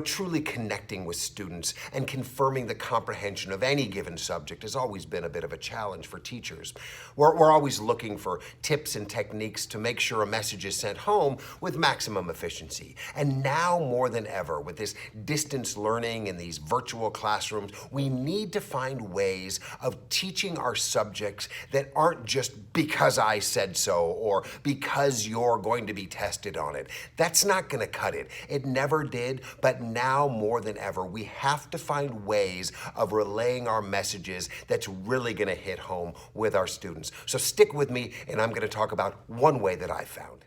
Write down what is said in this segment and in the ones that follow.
Truly connecting with students and confirming the comprehension of any given subject has always been a bit of a challenge for teachers. We're always looking for tips and techniques to make sure a message is sent home with maximum efficiency. And now more than ever, with this distance learning and these virtual classrooms, we need to find ways of teaching our subjects that aren't just because I said so or because you're going to be tested on it. That's not going to cut it. It never did, but now more than ever, we have to find ways of relaying our messages that's really going to hit home with our students. So stick with me, and I'm going to talk about one way that I found.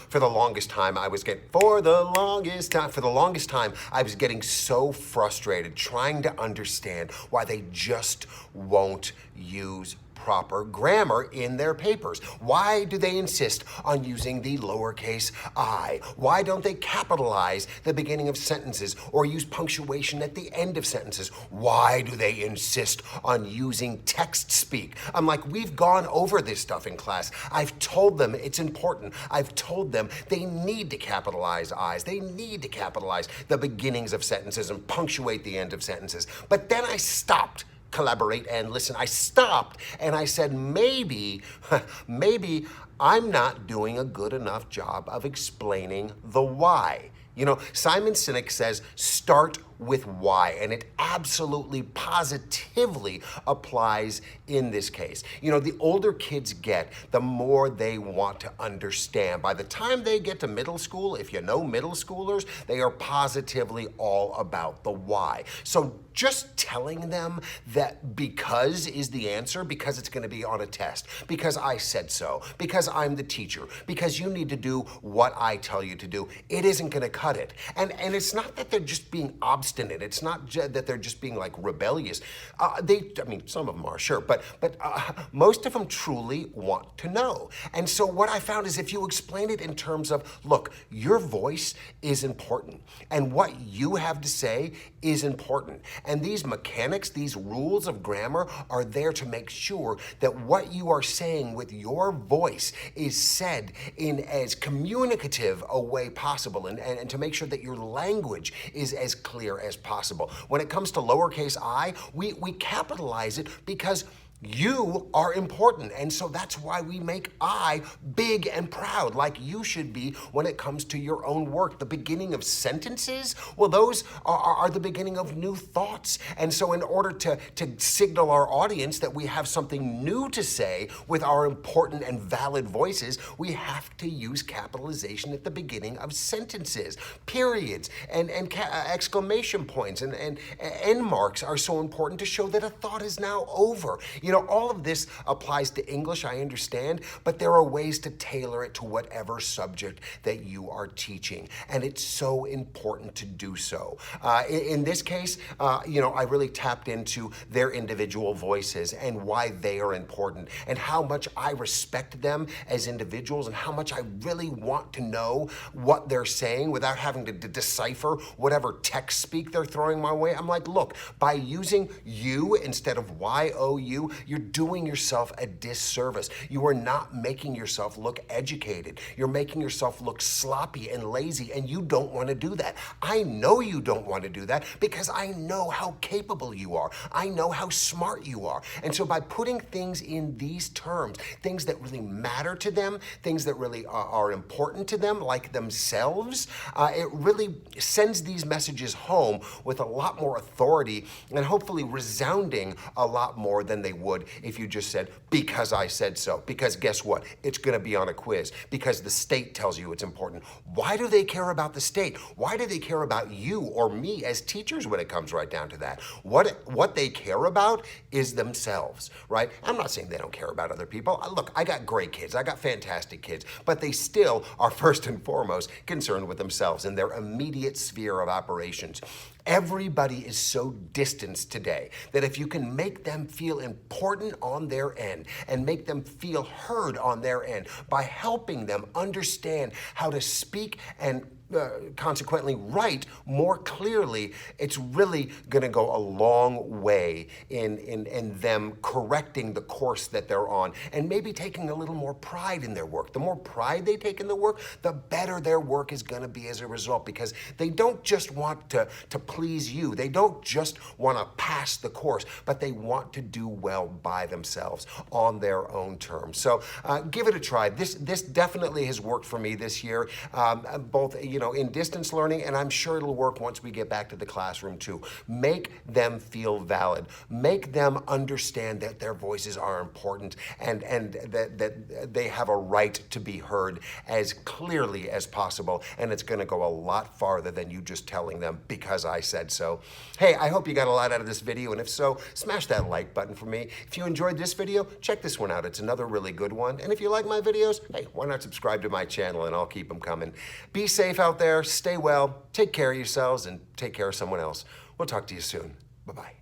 For the longest time, I was getting so frustrated trying to understand why they just won't use proper grammar in their papers. Why do they insist on using the lowercase I? Why don't they capitalize the beginning of sentences or use punctuation at the end of sentences? Why do they insist on using text speak? I'm like, we've gone over this stuff in class. I've told them it's important. I've told them they need to capitalize I's. They need to capitalize the beginnings of sentences and punctuate the end of sentences. But then I stopped. Collaborate and listen. I stopped and I said, maybe I'm not doing a good enough job of explaining the why. Simon Sinek says, start with why, and it absolutely, positively applies in this case. The older kids get, the more they want to understand. By the time they get to middle school, if you know middle schoolers, they are positively all about the why. So just telling them that because is the answer, because it's going to be on a test, because I said so, because I'm the teacher, because you need to do what I tell you to do, it isn't going to cut it. And it's not that they're just being obstinate. It's not that they're just being like rebellious. Some of them are, sure, but most of them truly want to know. And so what I found is if you explain it in terms of, look, your voice is important, and what you have to say is important. And these mechanics, these rules of grammar are there to make sure that what you are saying with your voice is said in as communicative a way possible and to make sure that your language is as clear as possible. When it comes to lowercase I, we capitalize it because you are important, and so that's why we make I big and proud, like you should be when it comes to your own work. The beginning of sentences, well, those are the beginning of new thoughts. And so in order to signal our audience that we have something new to say with our important and valid voices, we have to use capitalization at the beginning of sentences. Periods and exclamation points and end marks are so important to show that a thought is now over. All of this applies to English, I understand, but there are ways to tailor it to whatever subject that you are teaching. And it's so important to do so. In this case, I really tapped into their individual voices and why they are important and how much I respect them as individuals and how much I really want to know what they're saying without having to decipher whatever text speak they're throwing my way. I'm like, look, by using you instead of Y-O-U, you're doing yourself a disservice. You are not making yourself look educated. You're making yourself look sloppy and lazy, and you don't want to do that. I know you don't want to do that because I know how capable you are. I know how smart you are. And so by putting things in these terms, things that really matter to them, things that really are important to them, like themselves, it really sends these messages home with a lot more authority and hopefully resounding a lot more than they would if you just said, because I said so. Because guess what? It's going to be on a quiz. Because the state tells you it's important. Why do they care about the state? Why do they care about you or me as teachers when it comes right down to that? What they care about is themselves, right? I'm not saying they don't care about other people. Look, I got great kids. I got fantastic kids. But they still are first and foremost concerned with themselves and their immediate sphere of operations. Everybody is so distanced today that if you can make them feel important on their end and make them feel heard on their end by helping them understand how to speak and consequently write more clearly, it's really going to go a long way in them correcting the course that they're on and maybe taking a little more pride in their work. The more pride they take in the work, the better their work is going to be as a result, because they don't just want to please you. They don't just want to pass the course, but they want to do well by themselves on their own terms. So give it a try. This definitely has worked for me this year, both in distance learning, and I'm sure it'll work once we get back to the classroom too. Make them feel valid. Make them understand that their voices are important and that they have a right to be heard as clearly as possible. And it's going to go a lot farther than you just telling them because I said so. Hey, I hope you got a lot out of this video, and if so, smash that like button for me. If you enjoyed this video, check this one out. It's another really good one. And if you like my videos, hey, why not subscribe to my channel, and I'll keep them coming. Be safe out there, stay well, take care of yourselves, and take care of someone else. We'll talk to you soon. Bye-bye.